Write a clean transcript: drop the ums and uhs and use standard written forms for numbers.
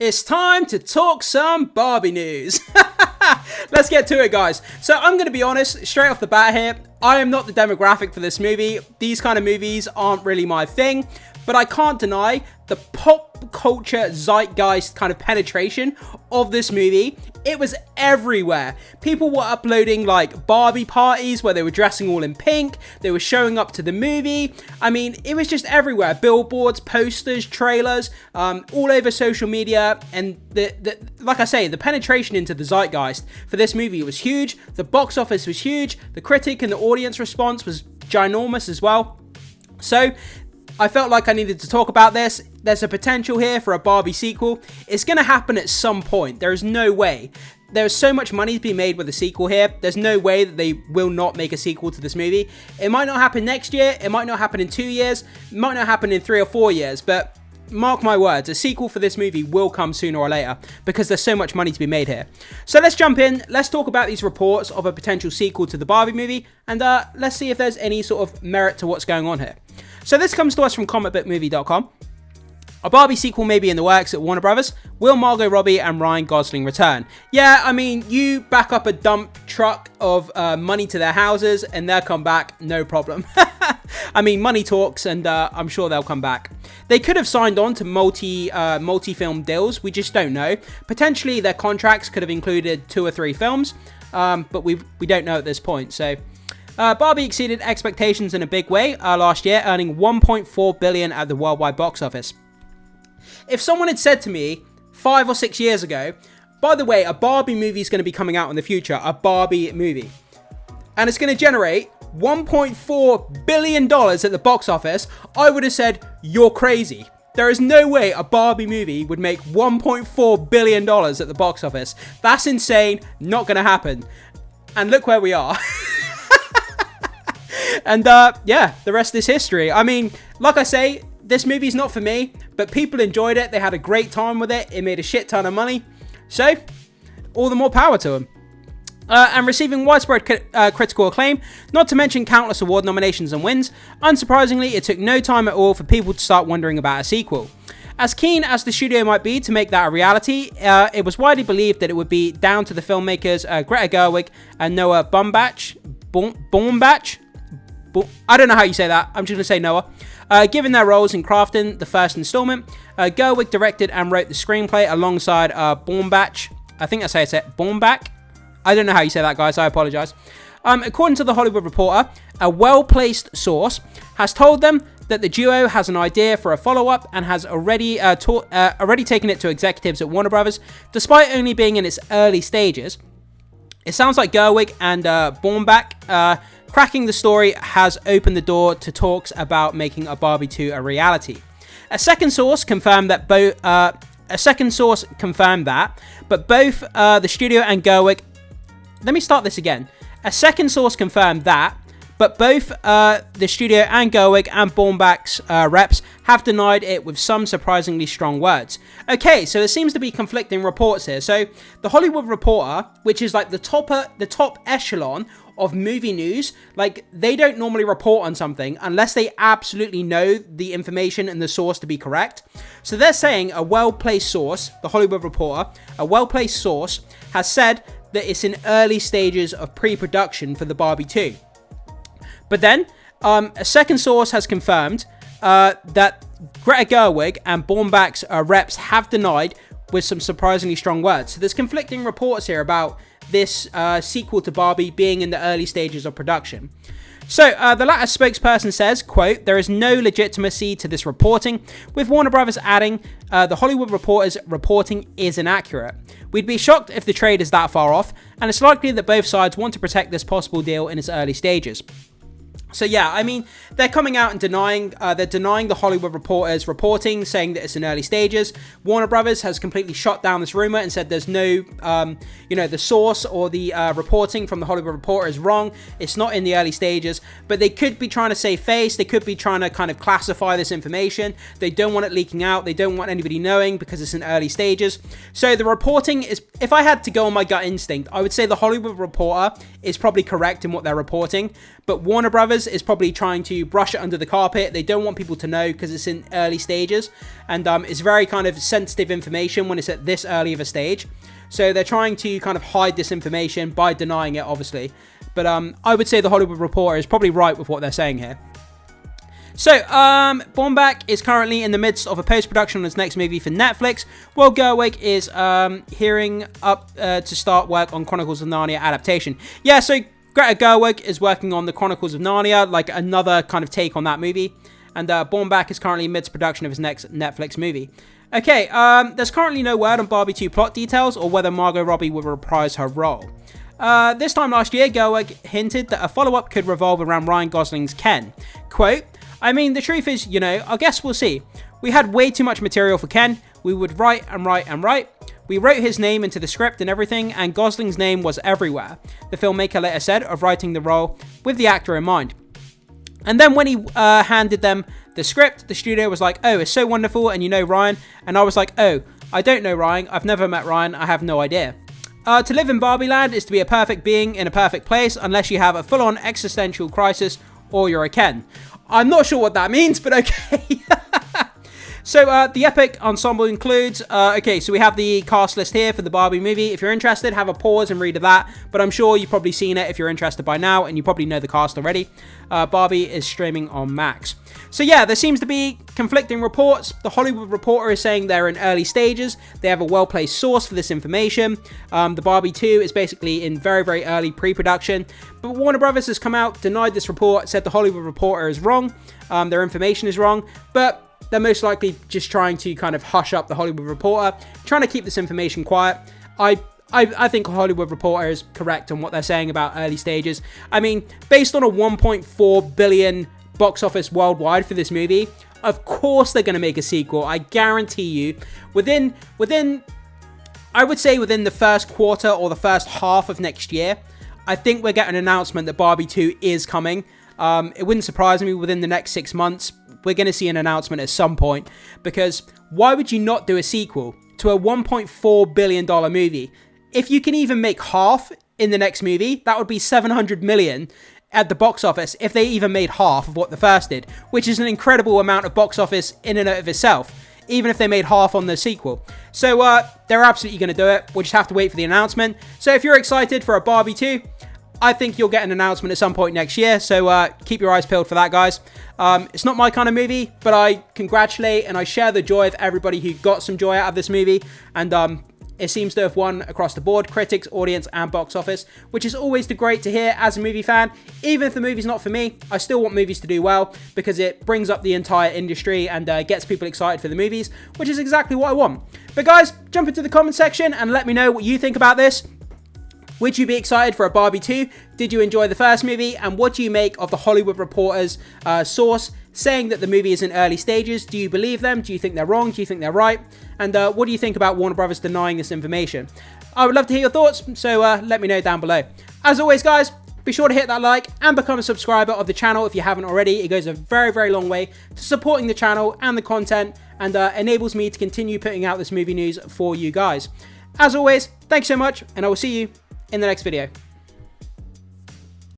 It's time to talk some Barbie news. Let's get to it, guys. So I'm going to be honest, straight off the bat here, I am not the demographic for this movie. These kind of movies aren't really my thing, but I can't deny the pop culture zeitgeist kind of penetration of this movie. It was everywhere. People were uploading like Barbie parties where they were dressing all in pink. They were showing up to the movie. I mean, it was just everywhere. Billboards, posters, trailers, all over social media. And like I say, the penetration into the zeitgeist for this movie was huge. The box office was huge. The critic and the audience response was ginormous as well. So I felt like I needed to talk about this. There's a potential here for a Barbie sequel. It's going to happen at some point. There is no way. There's so much money to be made with a sequel here. There's no way that they will not make a sequel to this movie. It might not happen next year. It might not happen in 2 years. It might not happen in 3 or 4 years. But mark my words, a sequel for this movie will come sooner or later because there's so much money to be made here. So let's jump in. Let's talk about these reports of a potential sequel to the Barbie movie. And let's see if there's any sort of merit to what's going on here. So this comes to us from comicbookmovie.com. A Barbie sequel may be in the works at Warner Brothers. Will Margot Robbie and Ryan Gosling return? Yeah, I mean, you back up a dump truck of money to their houses and they'll come back, no problem. I mean, money talks, and I'm sure they'll come back. They could have signed on to multi-film deals, we just don't know. Potentially their contracts could have included 2 or 3 films, but we don't know at this point, so Barbie exceeded expectations in a big way last year, earning $1.4 billion at the worldwide box office. If someone had said to me 5 or 6 years ago, by the way, a Barbie movie is going to be coming out in the future, a Barbie movie, and it's going to generate $1.4 billion at the box office, I would have said, you're crazy. There is no way a Barbie movie would make $1.4 billion at the box office. That's insane, not going to happen. And look where we are. And yeah, the rest is history. I mean, like I say, this movie's not for me, but people enjoyed it. They had a great time with it. It made a shit ton of money. So, all the more power to them. And receiving widespread critical acclaim, not to mention countless award nominations and wins. Unsurprisingly, it took no time at all for people to start wondering about a sequel. As keen as the studio might be to make that a reality, it was widely believed that it would be down to the filmmakers Greta Gerwig and Noah Baumbach. I don't know how you say that. I'm just going to say Noah. Given their roles in crafting the first installment, Gerwig directed and wrote the screenplay alongside Baumbach. I think that's how you say it. Baumbach? I don't know how you say that, guys. I apologize. According to The Hollywood Reporter, a well-placed source has told them that the duo has an idea for a follow-up and has already taken it to executives at Warner Brothers, despite only being in its early stages. It sounds like Gerwig and Baumbach cracking the story has opened the door to talks about making a Barbie 2 a reality. A second source confirmed that, but both the studio and Gerwig. Let me start this again. A second source confirmed that, but both the studio and Gerwig and Baumbach's reps have denied it with some surprisingly strong words. Okay, so there seems to be conflicting reports here. So the Hollywood Reporter, which is like the top echelon of movie news, like they don't normally report on something unless they absolutely know the information and the source to be correct. So they're saying a well-placed source, the Hollywood Reporter, a well-placed source has said that it's in early stages of pre-production for the Barbie 2. But then, a second source has confirmed that Greta Gerwig and Baumbach's reps have denied with some surprisingly strong words. So there's conflicting reports here about this sequel to Barbie being in the early stages of production. So the latter spokesperson says, quote, "There is no legitimacy to this reporting," with Warner Brothers adding, "The Hollywood Reporter's reporting is inaccurate. We'd be shocked if the trade is that far off, and it's likely that both sides want to protect this possible deal in its early stages." So yeah, I mean, they're coming out and denying the Hollywood Reporter's reporting, saying that it's in early stages. Warner Brothers has completely shot down this rumor and said there's no, the source or the reporting from the Hollywood Reporter is wrong. It's not in the early stages, but they could be trying to save face. They could be trying to kind of classify this information. They don't want it leaking out. They don't want anybody knowing because it's in early stages. So the reporting is, if I had to go on my gut instinct, I would say the Hollywood Reporter is probably correct in what they're reporting, but Warner Brothers Brothers is probably trying to brush it under the carpet. They don't want people to know because it's in early stages, and it's very kind of sensitive information when it's at this early of a stage. So they're trying to kind of hide this information by denying it, obviously. But I would say the Hollywood Reporter is probably right with what they're saying here. So, Baumbach is currently in the midst of a post-production on his next movie for Netflix, while Gerwig is hearing up to start work on Chronicles of Narnia adaptation. Yeah, so Greta Gerwig is working on the Chronicles of Narnia, like another kind of take on that movie. And Baumbach is currently in mid-production of his next Netflix movie. Okay, there's currently no word on Barbie 2 plot details or whether Margot Robbie will reprise her role. This time last year, Gerwig hinted that a follow-up could revolve around Ryan Gosling's Ken. Quote, I mean, the truth is, I guess we'll see. We had way too much material for Ken. We would write and write and write. We wrote his name into the script and everything, and Gosling's name was everywhere, the filmmaker later said of writing the role with the actor in mind. And then when he handed them the script, the studio was like, oh, it's so wonderful, and you know Ryan? And I was like, oh, I don't know Ryan. I've never met Ryan. I have no idea. To live in Barbie land is to be a perfect being in a perfect place unless you have a full-on existential crisis or you're a Ken. I'm not sure what that means, but okay. So, the epic ensemble includes, so we have the cast list here for the Barbie movie. If you're interested, have a pause and read of that. But I'm sure you've probably seen it if you're interested by now, and you probably know the cast already. Barbie is streaming on Max. So yeah, there seems to be conflicting reports. The Hollywood Reporter is saying they're in early stages. They have a well-placed source for this information. The Barbie 2 is basically in very, very early pre-production. But Warner Brothers has come out, denied this report, said the Hollywood Reporter is wrong. Their information is wrong. But they're most likely just trying to kind of hush up the Hollywood Reporter, trying to keep this information quiet. I think Hollywood Reporter is correct on what they're saying about early stages. I mean, based on a 1.4 billion box office worldwide for this movie, of course they're going to make a sequel. I guarantee you, within I would say within the first quarter or the first half of next year, I think we're getting an announcement that Barbie 2 is coming. It wouldn't surprise me within the next 6 months. We're going to see an announcement at some point, because why would you not do a sequel to a $1.4 billion movie? If you can even make half in the next movie, that would be 700 million at the box office if they even made half of what the first did, which is an incredible amount of box office in and of itself, even if they made half on the sequel. So they're absolutely going to do it. We'll just have to wait for the announcement. So if you're excited for a Barbie 2, I think you'll get an announcement at some point next year, so keep your eyes peeled for that, guys. It's not my kind of movie, but I congratulate and I share the joy of everybody who got some joy out of this movie, and it seems to have won across the board, critics, audience, and box office, which is always great to hear as a movie fan. Even if the movie's not for me, I still want movies to do well, because it brings up the entire industry and gets people excited for the movies, which is exactly what I want. But guys, jump into the comment section and let me know what you think about this. Would you be excited for a Barbie 2? Did you enjoy the first movie? And what do you make of the Hollywood Reporter's source saying that the movie is in early stages? Do you believe them? Do you think they're wrong? Do you think they're right? And what do you think about Warner Brothers denying this information? I would love to hear your thoughts, so let me know down below. As always, guys, be sure to hit that like and become a subscriber of the channel if you haven't already. It goes a very, very long way to supporting the channel and the content, and enables me to continue putting out this movie news for you guys. As always, thanks so much, and I will see you in the next video.